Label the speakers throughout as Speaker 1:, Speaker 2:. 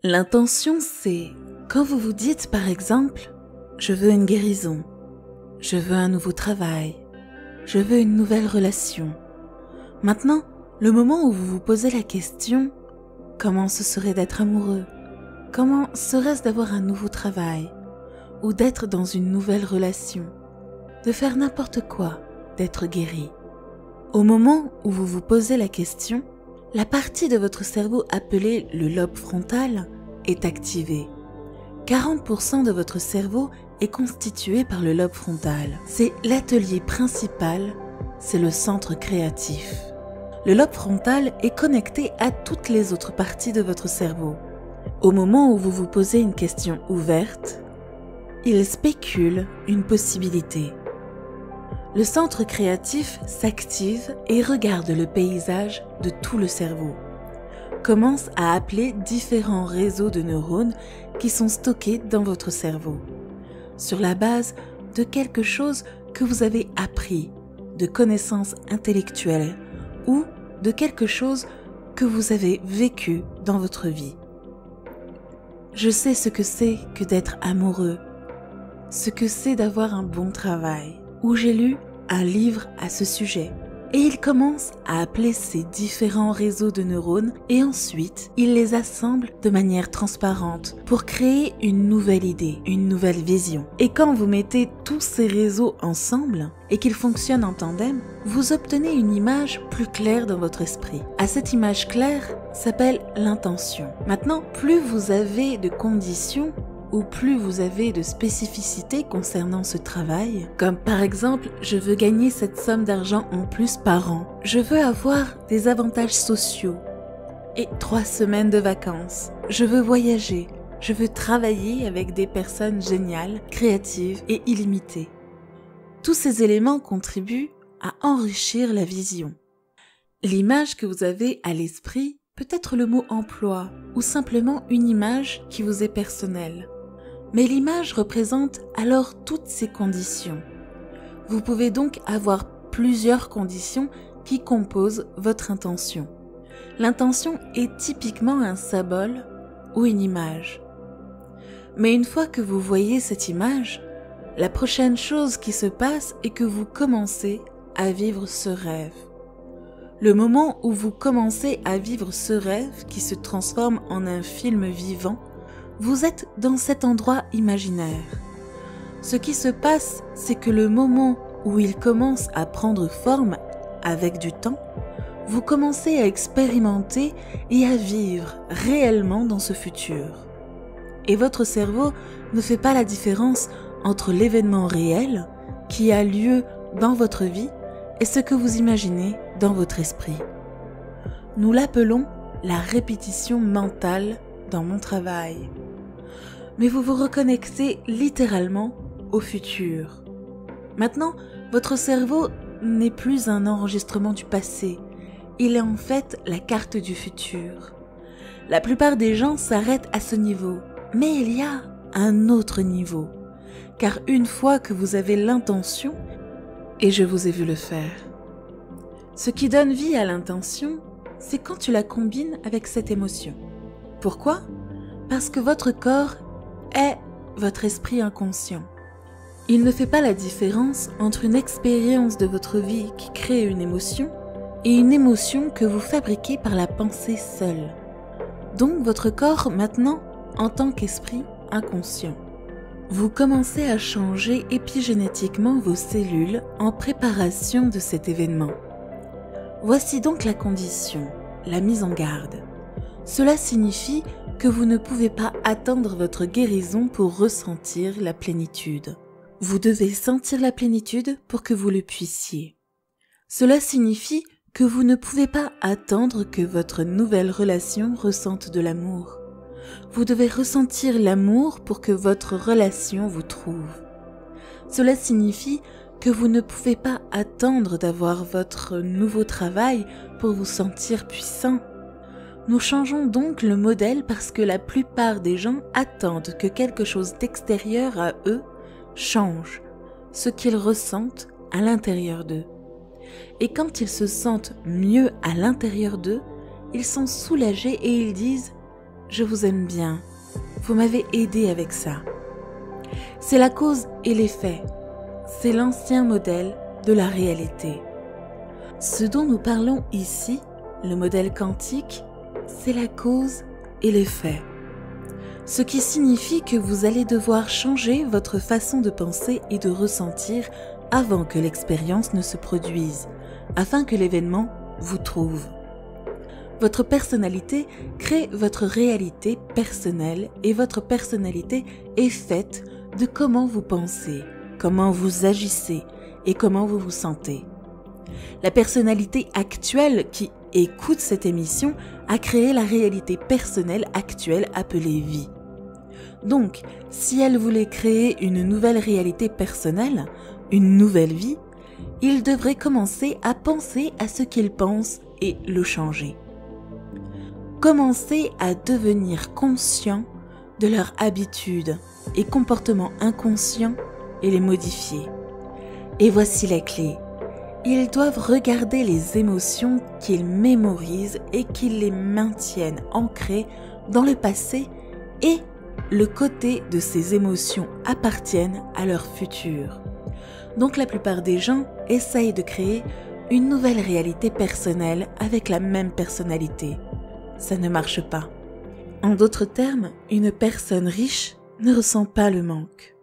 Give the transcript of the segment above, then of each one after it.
Speaker 1: L'intention, c'est quand vous vous dites par exemple « je veux une guérison »,« je veux un nouveau travail »,« je veux une nouvelle relation ». Maintenant, le moment où vous vous posez la question « comment ce serait d'être amoureux ? Comment serait-ce d'avoir un nouveau travail ? Ou d'être dans une nouvelle relation ? De faire n'importe quoi, d'être guéri ». Au moment où vous vous posez la question, la partie de votre cerveau appelée le lobe frontal est activée. 40% de votre cerveau est constitué par le lobe frontal. C'est l'atelier principal, c'est le centre créatif. Le lobe frontal est connecté à toutes les autres parties de votre cerveau. Au moment où vous vous posez une question ouverte, il spécule une possibilité. Le centre créatif s'active et regarde le paysage de tout le cerveau. Commence à appeler différents réseaux de neurones qui sont stockés dans votre cerveau, sur la base de quelque chose que vous avez appris, de connaissances intellectuelles ou de quelque chose que vous avez vécu dans votre vie. Je sais ce que c'est que d'être amoureux, ce que c'est d'avoir un bon travail. Où j'ai lu un livre à ce sujet. Et il commence à appeler ces différents réseaux de neurones et ensuite, il les assemble de manière transparente pour créer une nouvelle idée, une nouvelle vision. Et quand vous mettez tous ces réseaux ensemble et qu'ils fonctionnent en tandem, vous obtenez une image plus claire dans votre esprit. À cette image claire s'appelle l'intention. Maintenant, plus vous avez de conditions ou plus vous avez de spécificités concernant ce travail, comme par exemple, je veux gagner cette somme d'argent en plus par an, je veux avoir des avantages sociaux et 3 semaines de vacances, je veux voyager, je veux travailler avec des personnes géniales, créatives et illimitées. Tous ces éléments contribuent à enrichir la vision. L'image que vous avez à l'esprit peut être le mot emploi ou simplement une image qui vous est personnelle. Mais l'image représente alors toutes ces conditions. Vous pouvez donc avoir plusieurs conditions qui composent votre intention. L'intention est typiquement un symbole ou une image. Mais une fois que vous voyez cette image, la prochaine chose qui se passe est que vous commencez à vivre ce rêve. Le moment où vous commencez à vivre ce rêve qui se transforme en un film vivant, vous êtes dans cet endroit imaginaire. Ce qui se passe, c'est que le moment où il commence à prendre forme avec du temps, vous commencez à expérimenter et à vivre réellement dans ce futur. Et votre cerveau ne fait pas la différence entre l'événement réel qui a lieu dans votre vie et ce que vous imaginez dans votre esprit. Nous l'appelons la répétition mentale dans mon travail. Mais vous vous reconnectez littéralement au futur. Maintenant, votre cerveau n'est plus un enregistrement du passé, il est en fait la carte du futur. La plupart des gens s'arrêtent à ce niveau, mais il y a un autre niveau, car une fois que vous avez l'intention, et je vous ai vu le faire, ce qui donne vie à l'intention, c'est quand tu la combines avec cette émotion. Pourquoi ? Parce que votre corps est votre esprit inconscient. Il ne fait pas la différence entre une expérience de votre vie qui crée une émotion et une émotion que vous fabriquez par la pensée seule. Donc votre corps maintenant en tant qu'esprit inconscient. Vous commencez à changer épigénétiquement vos cellules en préparation de cet événement. Voici donc la condition, la mise en garde. Cela signifie que vous ne pouvez pas attendre votre guérison pour ressentir la plénitude. Vous devez sentir la plénitude pour que vous le puissiez. Cela signifie que vous ne pouvez pas attendre que votre nouvelle relation ressente de l'amour. Vous devez ressentir l'amour pour que votre relation vous trouve. Cela signifie que vous ne pouvez pas attendre d'avoir votre nouveau travail pour vous sentir puissant. Nous changeons donc le modèle parce que la plupart des gens attendent que quelque chose d'extérieur à eux change ce qu'ils ressentent à l'intérieur d'eux. Et quand ils se sentent mieux à l'intérieur d'eux, ils sont soulagés et ils disent je vous aime bien, vous m'avez aidé avec ça. C'est la cause et l'effet, c'est l'ancien modèle de la réalité. Ce dont nous parlons ici, le modèle quantique, c'est la cause et l'effet. Ce qui signifie que vous allez devoir changer votre façon de penser et de ressentir avant que l'expérience ne se produise, afin que l'événement vous trouve. Votre personnalité crée votre réalité personnelle et votre personnalité est faite de comment vous pensez, comment vous agissez et comment vous vous sentez. La personnalité actuelle qui écoute cette émission a créé la réalité personnelle actuelle appelée vie. Donc, si elle voulait créer une nouvelle réalité personnelle, une nouvelle vie, il devrait commencer à penser à ce qu'il pense et le changer. Commencez à devenir conscient de leurs habitudes et comportements inconscients et les modifier. Et voici la clé. Ils doivent regarder les émotions qu'ils mémorisent et qu'ils les maintiennent ancrées dans le passé et le côté de ces émotions appartiennent à leur futur. Donc la plupart des gens essayent de créer une nouvelle réalité personnelle avec la même personnalité. Ça ne marche pas. En d'autres termes, une personne riche ne ressent pas le manque.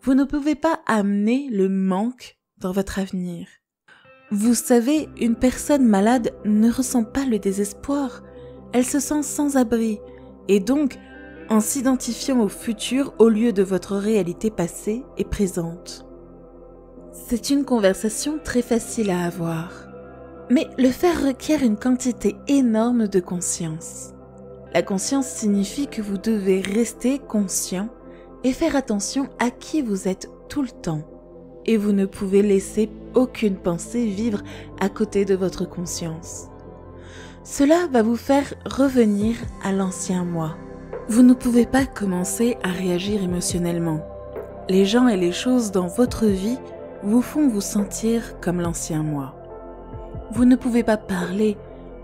Speaker 1: Vous ne pouvez pas amener le manque dans votre avenir. Vous savez, une personne malade ne ressent pas le désespoir. Elle se sent sans abri. Et donc, en s'identifiant au futur au lieu de votre réalité passée et présente. C'est une conversation très facile à avoir. Mais le faire requiert une quantité énorme de conscience. La conscience signifie que vous devez rester conscient et faire attention à qui vous êtes tout le temps. Et vous ne pouvez laisser aucune pensée vivre à côté de votre conscience. Cela va vous faire revenir à l'ancien moi. Vous ne pouvez pas commencer à réagir émotionnellement. Les gens et les choses dans votre vie vous font vous sentir comme l'ancien moi. Vous ne pouvez pas parler,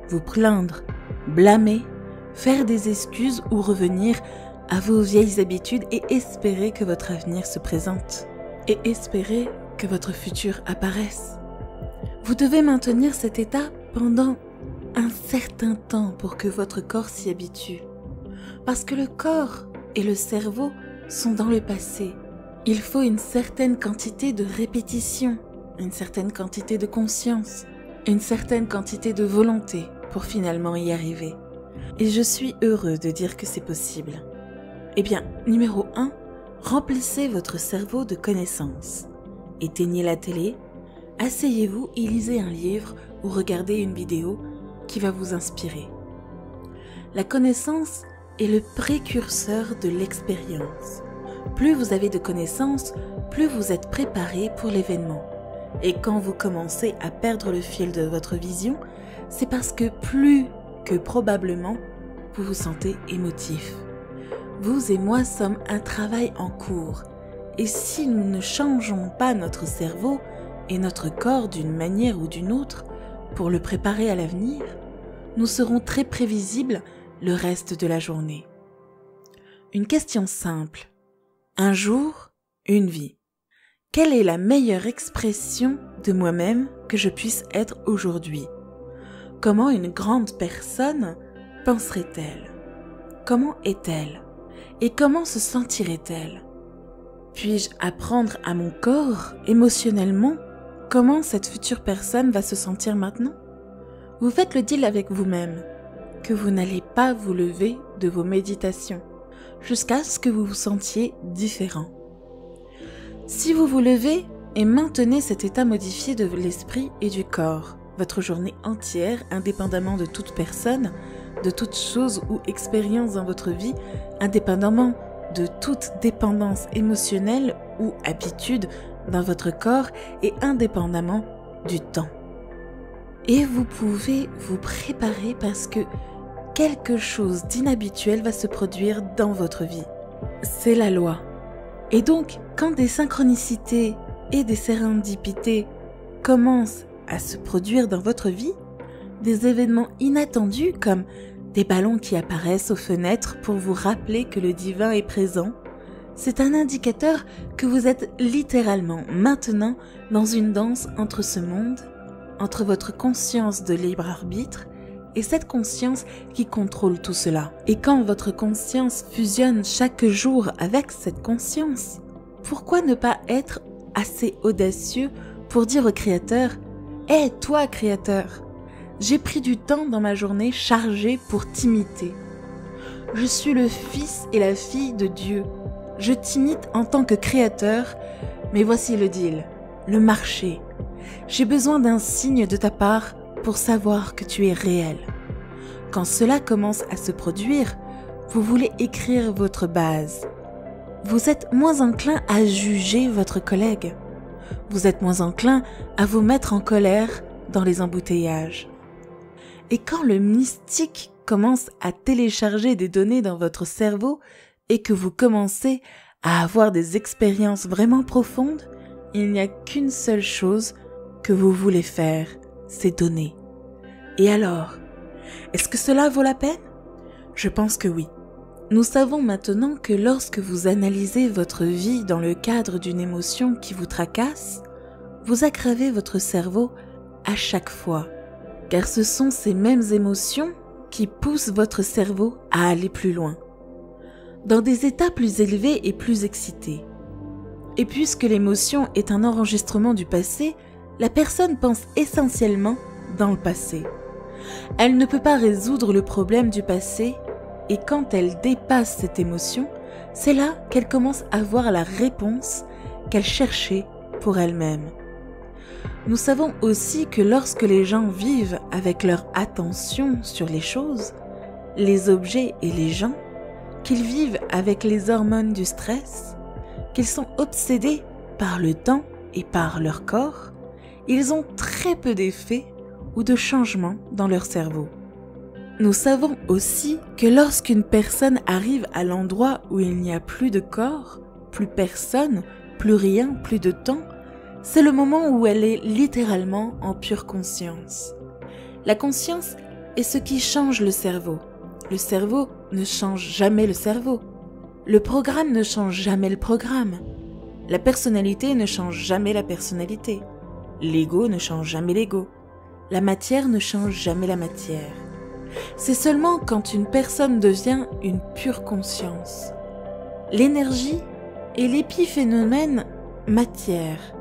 Speaker 1: vous plaindre, blâmer, faire des excuses ou revenir à vos vieilles habitudes et espérer que votre avenir se présente. Et espérer que votre futur apparaisse. Vous devez maintenir cet état pendant un certain temps pour que votre corps s'y habitue. Parce que le corps et le cerveau sont dans le passé. Il faut une certaine quantité de répétition, une certaine quantité de conscience, une certaine quantité de volonté pour finalement y arriver. Et je suis heureux de dire que c'est possible. Eh bien, numéro 1, remplissez votre cerveau de connaissances. Éteignez la télé, asseyez-vous et lisez un livre ou regardez une vidéo qui va vous inspirer. La connaissance est le précurseur de l'expérience. Plus vous avez de connaissances, plus vous êtes préparé pour l'événement. Et quand vous commencez à perdre le fil de votre vision, c'est parce que plus que probablement, vous vous sentez émotif. Vous et moi sommes un travail en cours. Et si nous ne changeons pas notre cerveau et notre corps d'une manière ou d'une autre pour le préparer à l'avenir, nous serons très prévisibles le reste de la journée. Une question simple. Un jour, une vie. Quelle est la meilleure expression de moi-même que je puisse être aujourd'hui? Comment une grande personne penserait-elle? Comment est-elle? Et comment se sentirait-elle? Puis-je apprendre à mon corps, émotionnellement, comment cette future personne va se sentir maintenant? Vous faites le deal avec vous-même, que vous n'allez pas vous lever de vos méditations, jusqu'à ce que vous vous sentiez différent. Si vous vous levez et maintenez cet état modifié de l'esprit et du corps, votre journée entière, indépendamment de toute personne, de toute chose ou expérience dans votre vie, indépendamment de toute dépendance émotionnelle ou habitude dans votre corps et indépendamment du temps. Et vous pouvez vous préparer parce que quelque chose d'inhabituel va se produire dans votre vie. C'est la loi. Et donc, quand des synchronicités et des sérendipités commencent à se produire dans votre vie, des événements inattendus comme des ballons qui apparaissent aux fenêtres pour vous rappeler que le divin est présent, c'est un indicateur que vous êtes littéralement maintenant dans une danse entre ce monde, entre votre conscience de libre arbitre et cette conscience qui contrôle tout cela. Et quand votre conscience fusionne chaque jour avec cette conscience, pourquoi ne pas être assez audacieux pour dire au Créateur « Hé, toi Créateur, j'ai pris du temps dans ma journée chargée pour t'imiter. Je suis le fils et la fille de Dieu. Je t'imite en tant que Créateur, mais voici le deal, le marché. J'ai besoin d'un signe de ta part pour savoir que tu es réel. Quand cela commence à se produire, vous voulez écrire votre base. Vous êtes moins enclin à juger votre collègue. Vous êtes moins enclin à vous mettre en colère dans les embouteillages. Et quand le mystique commence à télécharger des données dans votre cerveau et que vous commencez à avoir des expériences vraiment profondes, il n'y a qu'une seule chose que vous voulez faire, c'est donner. Et alors, est-ce que cela vaut la peine? Je pense que oui. Nous savons maintenant que lorsque vous analysez votre vie dans le cadre d'une émotion qui vous tracasse, vous aggravez votre cerveau à chaque fois, car ce sont ces mêmes émotions qui poussent votre cerveau à aller plus loin, dans des états plus élevés et plus excités. Et puisque l'émotion est un enregistrement du passé, la personne pense essentiellement dans le passé. Elle ne peut pas résoudre le problème du passé et quand elle dépasse cette émotion, c'est là qu'elle commence à voir la réponse qu'elle cherchait pour elle-même. Nous savons aussi que lorsque les gens vivent avec leur attention sur les choses, les objets et les gens, qu'ils vivent avec les hormones du stress, qu'ils sont obsédés par le temps et par leur corps, ils ont très peu d'effets ou de changements dans leur cerveau. Nous savons aussi que lorsqu'une personne arrive à l'endroit où il n'y a plus de corps, plus personne, plus rien, plus de temps, c'est le moment où elle est littéralement en pure conscience. La conscience est ce qui change le cerveau. Le cerveau ne change jamais le cerveau. Le programme ne change jamais le programme. La personnalité ne change jamais la personnalité. L'ego ne change jamais l'ego. La matière ne change jamais la matière. C'est seulement quand une personne devient une pure conscience. L'énergie est l'épiphénomène matière.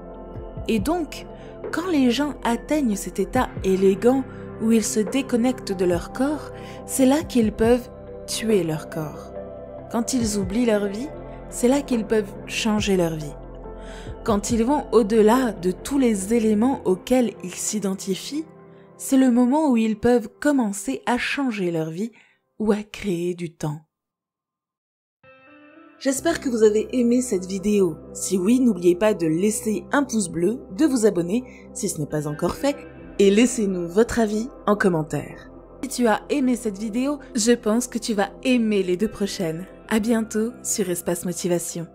Speaker 1: Et donc, quand les gens atteignent cet état élégant où ils se déconnectent de leur corps, c'est là qu'ils peuvent tuer leur corps. Quand ils oublient leur vie, c'est là qu'ils peuvent changer leur vie. Quand ils vont au-delà de tous les éléments auxquels ils s'identifient, c'est le moment où ils peuvent commencer à changer leur vie ou à créer du temps. J'espère que vous avez aimé cette vidéo. Si oui, n'oubliez pas de laisser un pouce bleu, de vous abonner si ce n'est pas encore fait, et laissez-nous votre avis en commentaire. Si tu as aimé cette vidéo, je pense que tu vas aimer les 2 prochaines. À bientôt sur Espace Motivation.